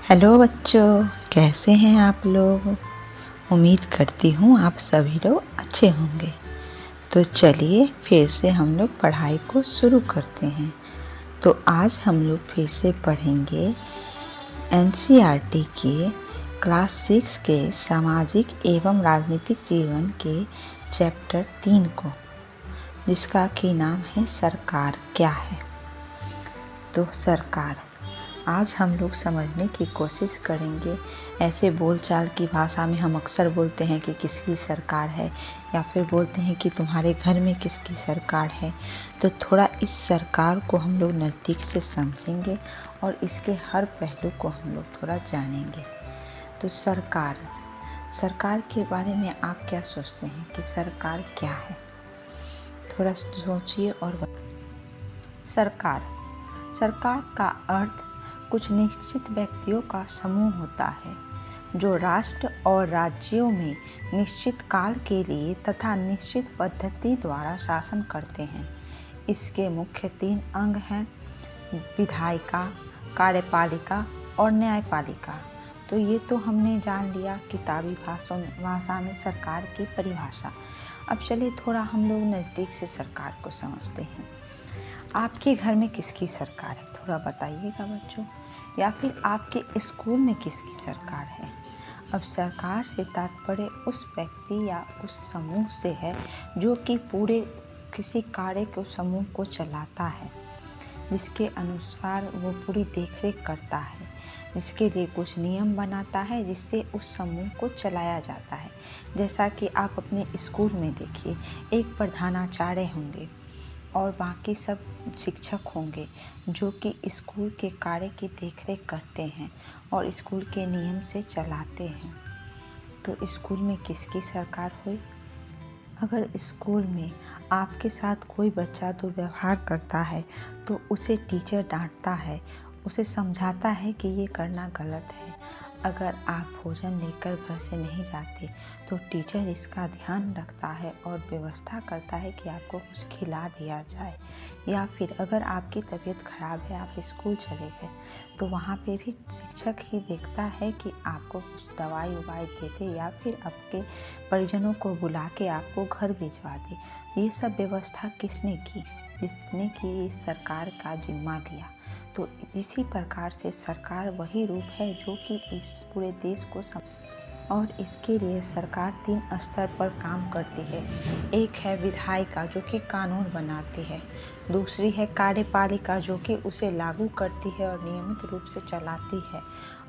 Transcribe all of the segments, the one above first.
Hello बच्चों, कैसे हैं आप लोग। उम्मीद करती हूँ आप सभी लोग अच्छे होंगे। तो चलिए फिर से हम लोग पढ़ाई को शुरू करते हैं। तो आज हम लोग फिर से पढ़ेंगे एनसीईआरटी के क्लास 6 के सामाजिक एवं राजनीतिक जीवन के चैप्टर 3 को, जिसका कि नाम है सरकार क्या है। तो सरकार आज हम लोग समझने की कोशिश करेंगे। ऐसे बोलचाल की भाषा में हम अक्सर बोलते हैं कि किसकी सरकार है, या फिर बोलते हैं कि तुम्हारे घर में किसकी सरकार है। तो थोड़ा इस सरकार को हम लोग नज़दीक से समझेंगे और इसके हर पहलू को हम लोग थोड़ा जानेंगे। तो सरकार के बारे में आप क्या सोचते हैं कि सरकार क्या है? थोड़ा सोचिए और सरकार का अर्थ कुछ निश्चित व्यक्तियों का समूह होता है जो राष्ट्र और राज्यों में निश्चित काल के लिए तथा निश्चित पद्धति द्वारा शासन करते हैं। इसके मुख्य 3 अंग हैं: विधायिका, कार्यपालिका और न्यायपालिका। तो ये तो हमने जान लिया किताबी भाषा में सरकार की परिभाषा। अब चलिए थोड़ा हम लोग नज़दीक से सरकार को समझते हैं। आपके घर में किसकी सरकार है, थोड़ा बताइएगा बच्चों। या फिर आपके स्कूल में किसकी सरकार है। अब सरकार से तात्पर्य उस व्यक्ति या उस समूह से है जो कि पूरे किसी कार्य के समूह को चलाता है, जिसके अनुसार वो पूरी देखरेख करता है, जिसके लिए कुछ नियम बनाता है, जिससे उस समूह को चलाया जाता है। जैसा कि आप अपने स्कूल में देखिए, एक प्रधानाचार्य होंगे और बाकी सब शिक्षक होंगे जो कि स्कूल के कार्य की देखरेख करते हैं और स्कूल के नियम से चलाते हैं। तो स्कूल में किसकी सरकार हुई? अगर स्कूल में आपके साथ कोई बच्चा दुर्व्यवहार करता है तो उसे टीचर डांटता है, उसे समझाता है कि ये करना गलत है। अगर आप भोजन लेकर घर से नहीं जाते तो टीचर इसका ध्यान रखता है और व्यवस्था करता है कि आपको कुछ खिला दिया जाए। या फिर अगर आपकी तबीयत खराब है, आप स्कूल चले गए, तो वहाँ पे भी शिक्षक ही देखता है कि आपको कुछ दवाई दे दे या फिर आपके परिजनों को बुला के आपको घर भिजवा दे। ये सब व्यवस्था किसने की? जिसने की सरकार का जिम्मा लिया। तो इसी प्रकार से सरकार वही रूप है जो कि इस पूरे देश को और इसके लिए सरकार 3 स्तर पर काम करती है। एक है विधायिका जो कि कानून बनाती है, दूसरी है कार्यपालिका जो कि उसे लागू करती है और नियमित रूप से चलाती है,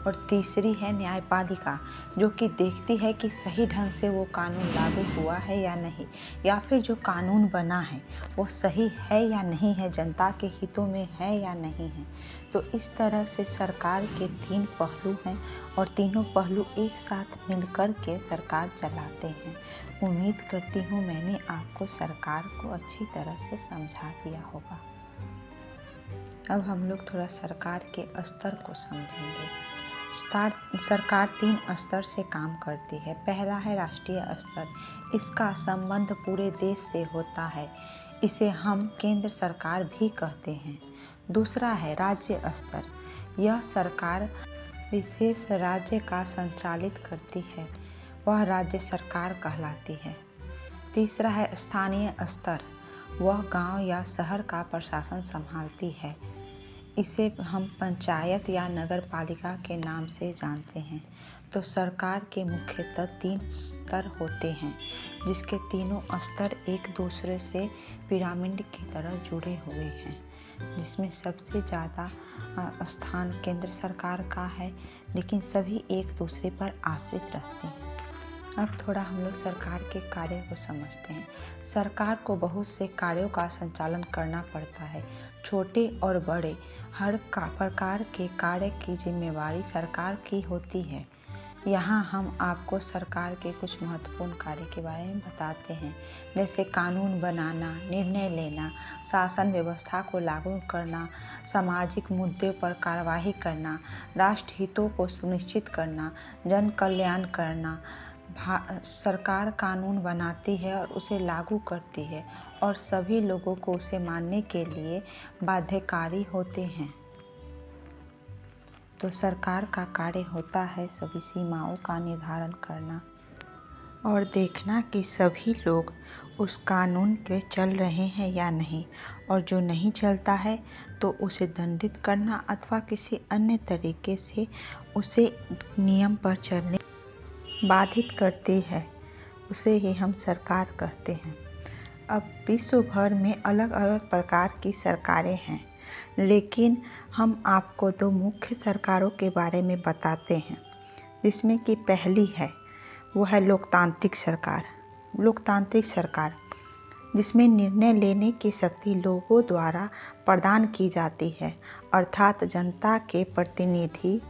और तीसरी है न्यायपालिका जो कि देखती है कि सही ढंग से वो कानून लागू हुआ है या नहीं, या फिर जो कानून बना है वो सही है या नहीं है, जनता के हितों में है या नहीं है। तो इस तरह से सरकार के 3 पहलू हैं और तीनों पहलू एक साथ मिलकर के सरकार चलाते हैं। उम्मीद करती हूँ मैंने आपको सरकार को अच्छी तरह से समझा दिया होगा। अब हम लोग थोड़ा सरकार के स्तर को समझेंगे। सरकार 3 स्तर से काम करती है। पहला है राष्ट्रीय स्तर, इसका संबंध पूरे देश से होता है, इसे हम केंद्र सरकार भी कहते हैं। दूसरा है राज्य स्तर, यह सरकार विशेष राज्य का संचालित करती है, वह राज्य सरकार कहलाती है। तीसरा है स्थानीय स्तर, वह गांव या शहर का प्रशासन संभालती है, इसे हम पंचायत या नगर पालिका के नाम से जानते हैं। तो सरकार के मुख्यतः 3 स्तर होते हैं, जिसके तीनों स्तर एक दूसरे से पिरामिड की तरह जुड़े हुए हैं, जिसमें सबसे ज़्यादा स्थान केंद्र सरकार का है, लेकिन सभी एक दूसरे पर आश्रित रहते हैं। अब थोड़ा हम लोग सरकार के कार्य को समझते हैं। सरकार को बहुत से कार्यों का संचालन करना पड़ता है, छोटे और बड़े हर प्रकार के कार्य की जिम्मेवारी सरकार की होती है। यहाँ हम आपको सरकार के कुछ महत्वपूर्ण कार्य के बारे में बताते हैं, जैसे कानून बनाना, निर्णय लेना, शासन व्यवस्था को लागू करना, सामाजिक मुद्दों पर कार्यवाही करना, राष्ट्र हितों को सुनिश्चित करना, जन कल्याण करना। सरकार कानून बनाती है और उसे लागू करती है और सभी लोगों को उसे मानने के लिए बाध्यकारी होते हैं। तो सरकार का कार्य होता है सभी सीमाओं का निर्धारण करना और देखना कि सभी लोग उस कानून के चल रहे हैं या नहीं, और जो नहीं चलता है तो उसे दंडित करना अथवा किसी अन्य तरीके से उसे नियम पर चलने बाधित करती है, उसे ही हम सरकार कहते हैं। अब विश्व भर में अलग अलग प्रकार की सरकारें हैं, लेकिन हम आपको दो मुख्य सरकारों के बारे में बताते हैं, जिसमें कि पहली है वो है लोकतांत्रिक सरकार। लोकतांत्रिक सरकार जिसमें निर्णय लेने की शक्ति लोगों द्वारा प्रदान की जाती है, अर्थात जनता के प्रतिनिधि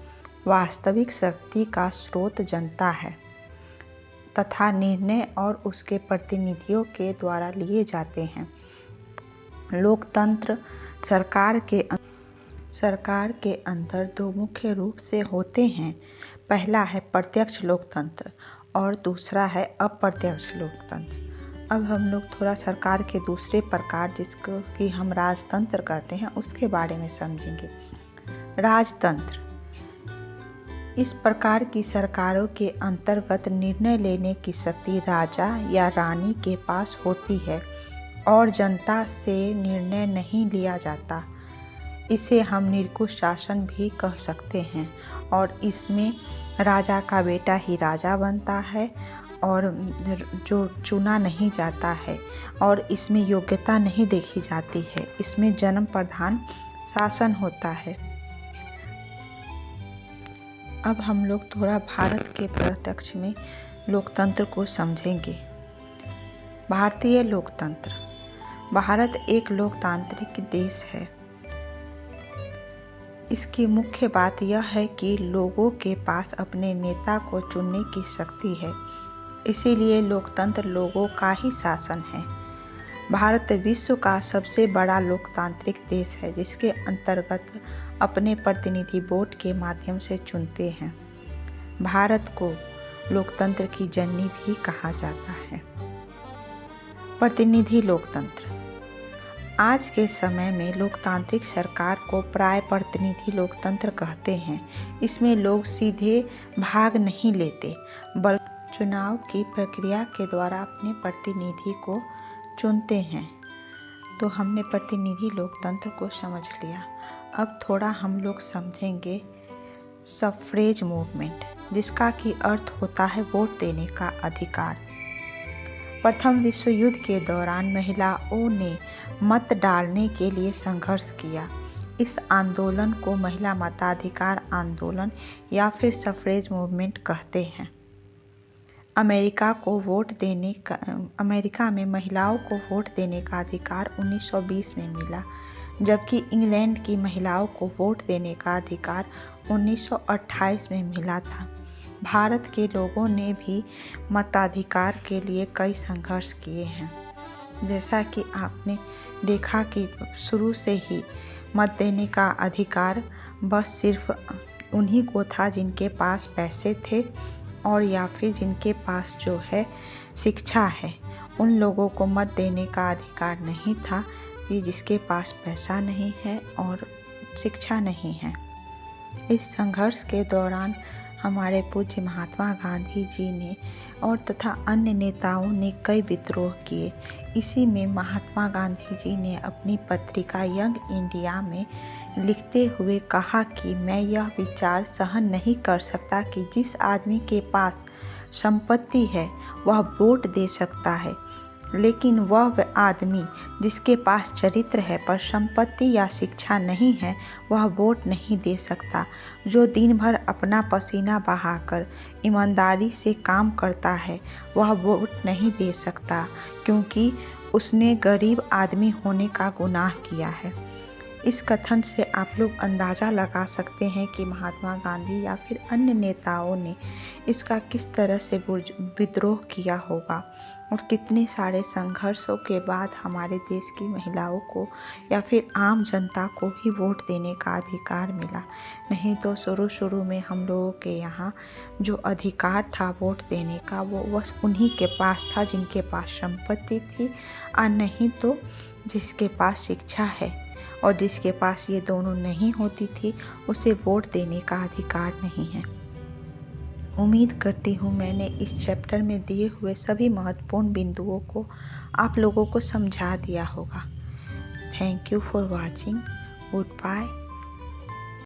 वास्तविक शक्ति का स्रोत जनता है तथा निर्णय और उसके प्रतिनिधियों के द्वारा लिए जाते हैं। लोकतंत्र सरकार के अंदर दो मुख्य रूप से होते हैं। पहला है प्रत्यक्ष लोकतंत्र और दूसरा है अप्रत्यक्ष लोकतंत्र। अब हम लोग थोड़ा सरकार के दूसरे प्रकार, जिसको कि हम राजतंत्र कहते हैं, उसके बारे में समझेंगे। राजतंत्र इस प्रकार की सरकारों के अंतर्गत निर्णय लेने की शक्ति राजा या रानी के पास होती है और जनता से निर्णय नहीं लिया जाता। इसे हम निरंकुश शासन भी कह सकते हैं और इसमें राजा का बेटा ही राजा बनता है और जो चुना नहीं जाता है, और इसमें योग्यता नहीं देखी जाती है। इसमें जन्म प्रधान शासन होता है। अब हम लोग थोड़ा भारत के प्रत्यक्ष में लोकतंत्र को समझेंगे। भारतीय लोकतंत्र। भारत एक लोकतांत्रिक देश है। इसकी मुख्य बात यह है कि लोगों के पास अपने नेता को चुनने की शक्ति है, इसीलिए लोकतंत्र लोगों का ही शासन है। भारत विश्व का सबसे बड़ा लोकतांत्रिक देश है, जिसके अंतर्गत अपने प्रतिनिधि वोट के माध्यम से चुनते हैं। भारत को लोकतंत्र की जननी भी कहा जाता है। प्रतिनिधि लोकतंत्र। आज के समय में लोकतांत्रिक सरकार को प्राय प्रतिनिधि लोकतंत्र कहते हैं। इसमें लोग सीधे भाग नहीं लेते, बल्कि चुनाव की प्रक्रिया के द्वारा अपने प्रतिनिधि को चुनते हैं। तो हमने प्रतिनिधि लोकतंत्र को समझ लिया। अब थोड़ा हम लोग समझेंगे सफ्रेज मूवमेंट, जिसका कि अर्थ होता है वोट देने का अधिकार। प्रथम विश्व युद्ध के दौरान महिलाओं ने मत डालने के लिए संघर्ष किया। इस आंदोलन को महिला मताधिकार आंदोलन या फिर सफ्रेज मूवमेंट कहते हैं। अमेरिका में महिलाओं को वोट देने का अधिकार 1920 में मिला, जबकि इंग्लैंड की महिलाओं को वोट देने का अधिकार 1928 में मिला था। भारत के लोगों ने भी मताधिकार के लिए कई संघर्ष किए हैं। जैसा कि आपने देखा कि शुरू से ही मत देने का अधिकार बस सिर्फ उन्हीं को था जिनके पास पैसे थे और या फिर जिनके पास जो है शिक्षा है। उन लोगों को मत देने का अधिकार नहीं था कि जिसके पास पैसा नहीं है और शिक्षा नहीं है। इस संघर्ष के दौरान हमारे पूज्य महात्मा गांधी जी ने और तथा अन्य नेताओं ने कई विद्रोह किए। इसी में महात्मा गांधी जी ने अपनी पत्रिका यंग इंडिया में लिखते हुए कहा कि मैं यह विचार सहन नहीं कर सकता कि जिस आदमी के पास संपत्ति है वह वोट दे सकता है, लेकिन वह आदमी जिसके पास चरित्र है पर संपत्ति या शिक्षा नहीं है वह वोट नहीं दे सकता। जो दिन भर अपना पसीना बहाकर ईमानदारी से काम करता है वह वोट नहीं दे सकता, क्योंकि उसने गरीब आदमी होने का गुनाह किया है। इस कथन से आप लोग अंदाज़ा लगा सकते हैं कि महात्मा गांधी या फिर अन्य नेताओं ने इसका किस तरह से विद्रोह किया होगा और कितने सारे संघर्षों के बाद हमारे देश की महिलाओं को या फिर आम जनता को ही वोट देने का अधिकार मिला। नहीं तो शुरू में हम लोगों के यहाँ जो अधिकार था वोट देने का वो बस उन्हीं के पास था जिनके पास संपत्ति थी, और नहीं तो जिसके पास शिक्षा है और जिसके पास ये दोनों नहीं होती थी उसे वोट देने का अधिकार नहीं है। उम्मीद करती हूँ मैंने इस चैप्टर में दिए हुए सभी महत्वपूर्ण बिंदुओं को आप लोगों को समझा दिया होगा। Thank you for watching. Good bye.